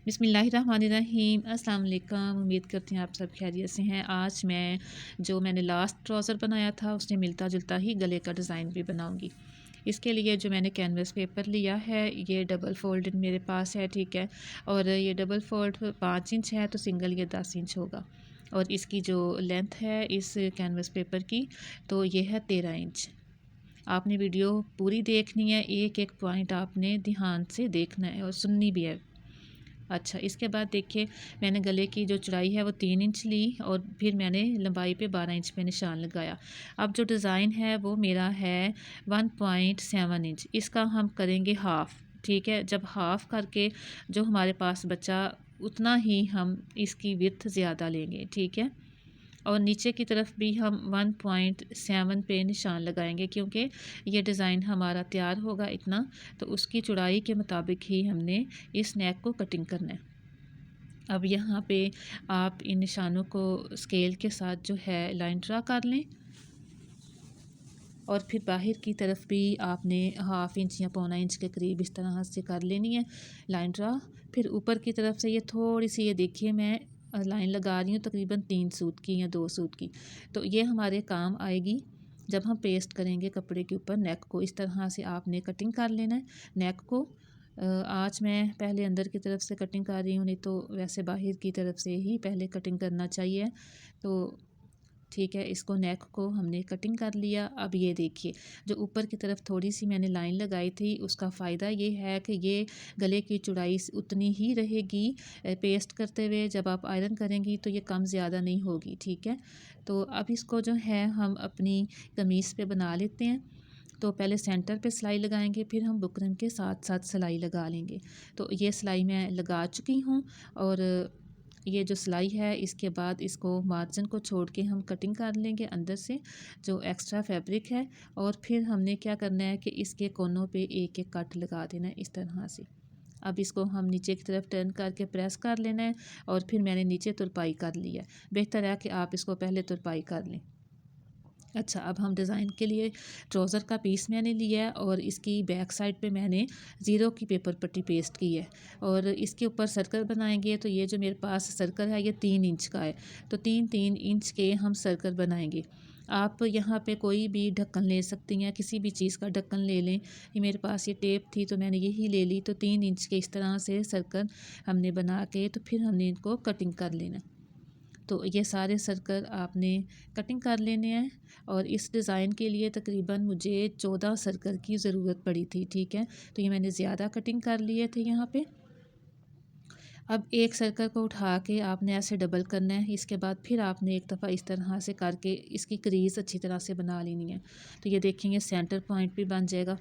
बिस्मिल्लाहिर्रहमानिर्रहीम। अस्सलाम वालेकुम। उम्मीद करती हैं आप सब खैरियत से हैं। आज मैंने लास्ट ट्राउज़र बनाया था उससे मिलता जुलता ही गले का डिज़ाइन भी बनाऊंगी। इसके लिए जो मैंने कैनवस पेपर लिया है ये डबल फोल्डेड मेरे पास है, ठीक है। और ये डबल फोल्ड 5 इंच है तो सिंगल ये 10 इंच होगा। और इसकी जो लेंथ है इस कैनवस पेपर की तो ये है 13 इंच। आपने वीडियो पूरी देखनी है, एक एक पॉइंट आपने ध्यान से देखना है और सुननी भी है। अच्छा, इसके बाद देखिए मैंने गले की जो चौड़ाई है वो 3 इंच ली और फिर मैंने लंबाई पे 12 इंच पे निशान लगाया। अब जो डिज़ाइन है वो मेरा है 1.7 इंच, इसका हम करेंगे हाफ़, ठीक है। जब हाफ़ करके जो हमारे पास बचा उतना ही हम इसकी विड्थ ज़्यादा लेंगे, ठीक है। और नीचे की तरफ भी हम 1.7 पे निशान लगाएंगे क्योंकि ये डिज़ाइन हमारा तैयार होगा इतना, तो उसकी चौड़ाई के मुताबिक ही हमने इस नेक को कटिंग करना है। अब यहाँ पे आप इन निशानों को स्केल के साथ जो है लाइन ड्रा कर लें और फिर बाहर की तरफ भी आपने हाफ़ इंच या पौना इंच के करीब इस तरह से कर लेनी है लाइन ड्रा। फिर ऊपर की तरफ से ये थोड़ी सी, ये देखिए मैं लाइन लगा रही हूँ तकरीबन 3 सूत की या 2 सूत की, तो ये हमारे काम आएगी जब हम पेस्ट करेंगे कपड़े के ऊपर। नेक को इस तरह से आपने कटिंग कर लेना है नेक को। आज मैं पहले अंदर की तरफ से कटिंग कर रही हूँ, नहीं तो वैसे बाहर की तरफ से ही पहले कटिंग करना चाहिए। तो ठीक है, इसको नेक को हमने कटिंग कर लिया। अब ये देखिए जो ऊपर की तरफ थोड़ी सी मैंने लाइन लगाई थी उसका फ़ायदा ये है कि ये गले की चौड़ाई उतनी ही रहेगी पेस्ट करते हुए। जब आप आयरन करेंगी तो ये कम ज़्यादा नहीं होगी, ठीक है। तो अब इसको जो है हम अपनी कमीज़ पे बना लेते हैं। तो पहले सेंटर पे सिलाई लगाएंगे, फिर हम बुकरम के साथ साथ सिलाई लगा लेंगे। तो ये सिलाई मैं लगा चुकी हूँ और ये जो सिलाई है इसके बाद इसको मार्जिन को छोड़ के हम कटिंग कर लेंगे अंदर से जो एक्स्ट्रा फैब्रिक है। और फिर हमने क्या करना है कि इसके कोनों पे एक एक कट लगा देना है इस तरह से। अब इसको हम नीचे की तरफ टर्न करके प्रेस कर लेना है और फिर मैंने नीचे तुरपाई कर लिया है। बेहतर है कि आप इसको पहले तुरपाई कर लें। अच्छा, अब हम डिज़ाइन के लिए ट्राउज़र का पीस मैंने लिया है और इसकी बैक साइड पे मैंने ज़ीरो की पेपर पट्टी पेस्ट की है और इसके ऊपर सर्कल बनाएंगे। तो ये जो मेरे पास सर्कल है ये 3 इंच का है, तो 3-3 इंच के हम सर्कल बनाएंगे। आप यहाँ पे कोई भी ढक्कन ले सकती हैं, किसी भी चीज़ का ढक्कन ले लें। ये मेरे पास ये टेप थी तो मैंने यही ले ली। तो 3 इंच के इस तरह से सर्कल हमने बना के तो फिर हमने इनको कटिंग कर लेना। तो ये सारे सर्कल आपने कटिंग कर लेने हैं और इस डिज़ाइन के लिए तकरीबन मुझे 14 सर्कल की ज़रूरत पड़ी थी, ठीक है। तो ये मैंने ज़्यादा कटिंग कर लिए थे यहाँ पे। अब एक सर्कल को उठा के आपने ऐसे डबल करना है, इसके बाद फिर आपने एक दफ़ा इस तरह से करके इसकी क्रीज़ अच्छी तरह से बना लेनी है। तो ये देखेंगे सेंटर पॉइंट भी बन जाएगा।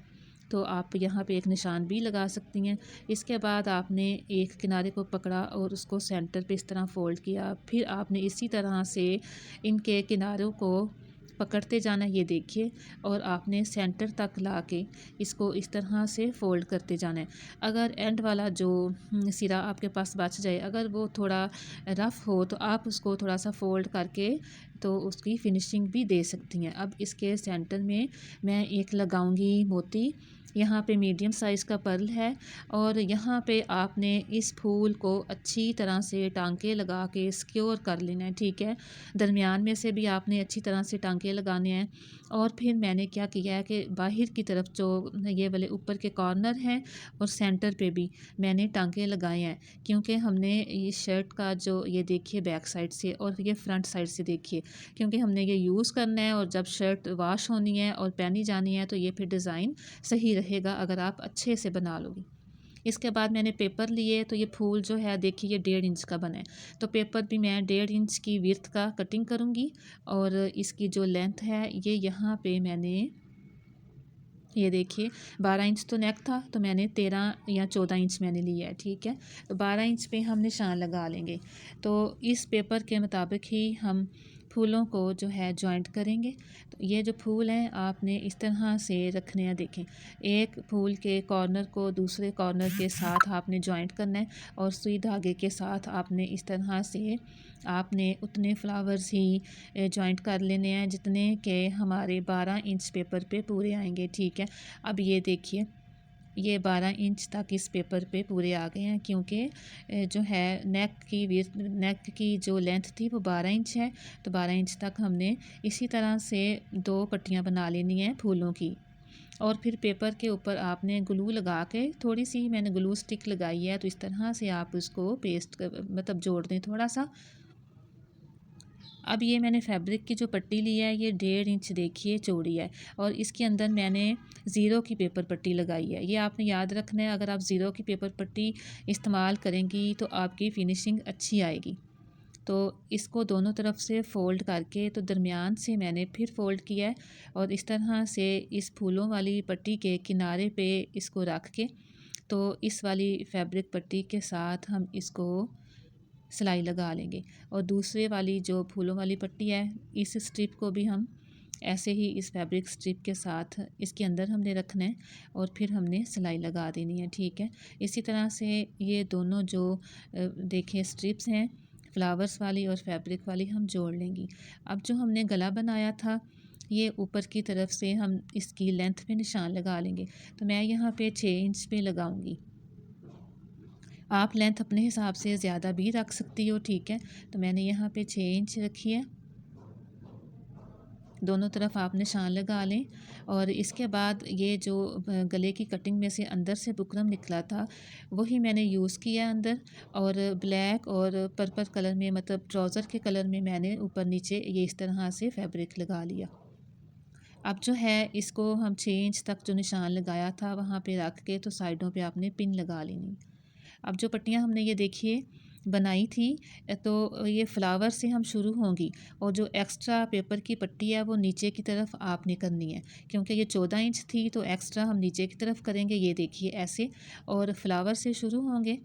तो आप यहाँ पे एक निशान भी लगा सकती हैं। इसके बाद आपने एक किनारे को पकड़ा और उसको सेंटर पे इस तरह फ़ोल्ड किया। फिर आपने इसी तरह से इनके किनारों को पकड़ते जाना, ये देखिए, और आपने सेंटर तक ला के इसको इस तरह से फ़ोल्ड करते जाना है। अगर एंड वाला जो सिरा आपके पास बच जाए, अगर वो थोड़ा रफ़ हो तो आप उसको थोड़ा सा फ़ोल्ड करके तो उसकी फिनिशिंग भी दे सकती हैं। अब इसके सेंटर में मैं एक लगाऊंगी मोती। यहाँ पे मीडियम साइज़ का पर्ल है और यहाँ पे आपने इस फूल को अच्छी तरह से टांके लगा के सिक्योर कर लेना है, ठीक है। दरमियान में से भी आपने अच्छी तरह से टांके लगाने हैं। और फिर मैंने क्या किया है कि बाहर की तरफ जो ये वाले ऊपर के कॉर्नर हैं और सेंटर पे भी मैंने टांके लगाए हैं, क्योंकि हमने ये शर्ट का जो ये देखिए बैक साइड से और ये फ्रंट साइड से देखिए, क्योंकि हमने ये यूज़ करना है और जब शर्ट वॉश होनी है और पहनी जानी है तो ये फिर डिज़ाइन सही रहेगा अगर आप अच्छे से बना लोगी। इसके बाद मैंने पेपर लिए तो ये फूल जो है देखिए ये 1.5 इंच का बना है। तो पेपर भी मैं 1.5 इंच की विड्थ का कटिंग करूँगी और इसकी जो लेंथ है ये यहाँ पे मैंने ये देखिए 12 इंच तो नेक था तो मैंने 13 या 14 इंच मैंने लिया है, ठीक है। तो 12 इंच पे हम निशान लगा लेंगे। तो इस पेपर के मुताबिक ही हम फूलों को जो है जॉइंट करेंगे। तो ये जो फूल हैं आपने इस तरह से रखने हैं, देखें, एक फूल के कॉर्नर को दूसरे कॉर्नर के साथ आपने जॉइंट करना है और सुई धागे के साथ आपने इस तरह से आपने उतने फ्लावर्स ही जॉइंट कर लेने हैं जितने के हमारे 12 इंच पेपर पे पूरे आएंगे, ठीक है। अब ये देखिए ये 12 इंच तक इस पेपर पे पूरे आ गए हैं, क्योंकि जो है नेक की जो लेंथ थी वो 12 इंच है। तो 12 इंच तक हमने इसी तरह से 2 पट्टियाँ बना लेनी हैं फूलों की। और फिर पेपर के ऊपर आपने ग्लू लगा के, थोड़ी सी मैंने ग्लू स्टिक लगाई है, तो इस तरह से आप उसको मतलब जोड़ दें थोड़ा सा। अब ये मैंने फैब्रिक की जो पट्टी ली है ये 1.5 इंच देखिए चौड़ी है, और इसके अंदर मैंने ज़ीरो की पेपर पट्टी लगाई है। ये आपने याद रखना है, अगर आप ज़ीरो की पेपर पट्टी इस्तेमाल करेंगी तो आपकी फिनिशिंग अच्छी आएगी। तो इसको दोनों तरफ से फ़ोल्ड करके तो दरमियान से मैंने फिर फ़ोल्ड किया है, और इस तरह से इस फूलों वाली पट्टी के किनारे पे इसको रख के तो इस वाली फैब्रिक पट्टी के साथ हम इसको सिलाई लगा लेंगे। और दूसरे वाली जो फूलों वाली पट्टी है, इस स्ट्रिप को भी हम ऐसे ही इस फैब्रिक स्ट्रिप के साथ इसके अंदर हमने रखना है, और फिर हमने सिलाई लगा देनी है। ठीक है, इसी तरह से ये दोनों जो देखिए स्ट्रिप्स हैं फ्लावर्स वाली और फैब्रिक वाली हम जोड़ लेंगी। अब जो हमने गला बनाया था ये ऊपर की तरफ से हम इसकी लेंथ पे निशान लगा लेंगे। तो मैं यहाँ पे 6 इंच पे लगाऊंगी। आप लेंथ अपने हिसाब से ज़्यादा भी रख सकती हो। ठीक है, तो मैंने यहाँ पे 6 इंच रखी है। दोनों तरफ आप निशान लगा लें, और इसके बाद ये जो गले की कटिंग में से अंदर से बुकरम निकला था वही मैंने यूज़ किया अंदर, और ब्लैक और पर्पल कलर में, मतलब ट्राउज़र के कलर में मैंने ऊपर नीचे ये इस तरह से फैब्रिक लगा लिया। अब जो है इसको हम 6 इंच तक जो निशान लगाया था वहाँ पे रख के तो साइडों पे आपने पिन लगा लेनी। अब जो पट्टियाँ हमने ये देखिए बनाई थी, तो ये फ्लावर से हम शुरू होंगी, और जो एक्स्ट्रा पेपर की पट्टी है वो नीचे की तरफ आपने करनी है, क्योंकि ये 14 इंच थी तो एक्स्ट्रा हम नीचे की तरफ करेंगे। ये देखिए ऐसे, और फ्लावर से शुरू होंगे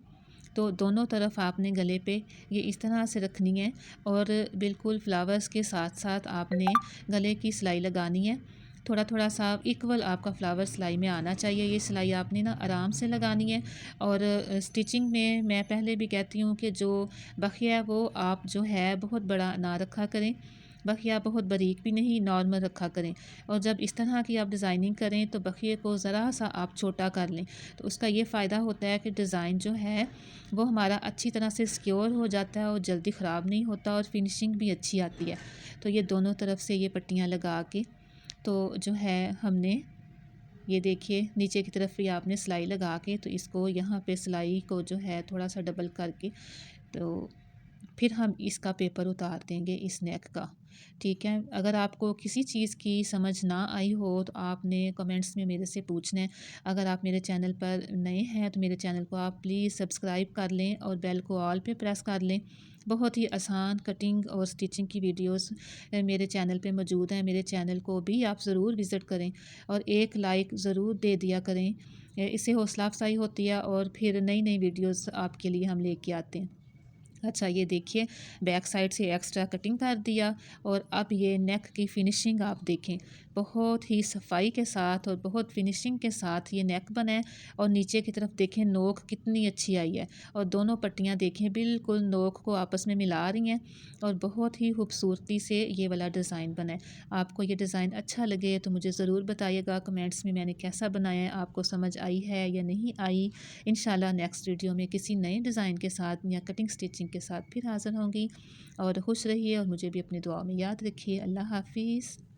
तो दोनों तरफ आपने गले पे ये इस तरह से रखनी है, और बिल्कुल फ्लावर्स के साथ साथ आपने गले की सिलाई लगानी है। थोड़ा थोड़ा सा इक्वल आपका फ्लावर सिलाई में आना चाहिए। ये सिलाई आपने ना आराम से लगानी है। और स्टिचिंग में मैं पहले भी कहती हूँ कि जो बखिया है वो आप जो है बहुत बड़ा ना रखा करें, बखिया बहुत बारीक भी नहीं, नॉर्मल रखा करें। और जब इस तरह की आप डिज़ाइनिंग करें तो बखिए को ज़रा सा आप छोटा कर लें, तो उसका ये फ़ायदा होता है कि डिज़ाइन जो है वो हमारा अच्छी तरह से सिक्योर हो जाता है और जल्दी ख़राब नहीं होता, और फिनिशिंग भी अच्छी आती है। तो ये दोनों तरफ से ये पट्टियाँ लगा के तो जो है हमने ये देखिए नीचे की तरफ भी आपने सिलाई लगा के तो इसको यहाँ पे सिलाई को जो है थोड़ा सा डबल करके तो फिर हम इसका पेपर उतार देंगे इस नेक का। ठीक है, अगर आपको किसी चीज़ की समझ ना आई हो तो आपने कमेंट्स में मेरे से पूछना है। अगर आप मेरे चैनल पर नए हैं तो मेरे चैनल को आप प्लीज़ सब्सक्राइब कर लें और बेल को ऑल पे प्रेस कर लें। बहुत ही आसान कटिंग और स्टिचिंग की वीडियोस मेरे चैनल पे मौजूद हैं। मेरे चैनल को भी आप ज़रूर विज़िट करें और एक लाइक ज़रूर दे दिया करें। इससे हौसला अफजाई होती है और फिर नई नई वीडियोस आपके लिए हम लेके आते हैं। अच्छा, ये देखिए बैक साइड से एक्स्ट्रा कटिंग कर दिया, और अब ये नेक की फ़िनिशिंग आप देखें, बहुत ही सफाई के साथ और बहुत फिनिशिंग के साथ ये नेक बना है। और नीचे की तरफ देखें नोक कितनी अच्छी आई है, और दोनों पट्टियाँ देखें बिल्कुल नोक को आपस में मिला रही हैं, और बहुत ही खूबसूरती से ये वाला डिज़ाइन बना है। आपको ये डिज़ाइन अच्छा लगे तो मुझे ज़रूर बताइएगा कमेंट्स में मैंने कैसा बनाया है, आपको समझ आई है या नहीं आई। इंशाल्लाह नेक्स्ट वीडियो में किसी नए डिज़ाइन के साथ या कटिंग स्टिचिंग के साथ फिर हाज़िर होंगी। और खुश रहिए और मुझे भी अपनी दुआ में याद रखिए। अल्लाह हाफ़िज़।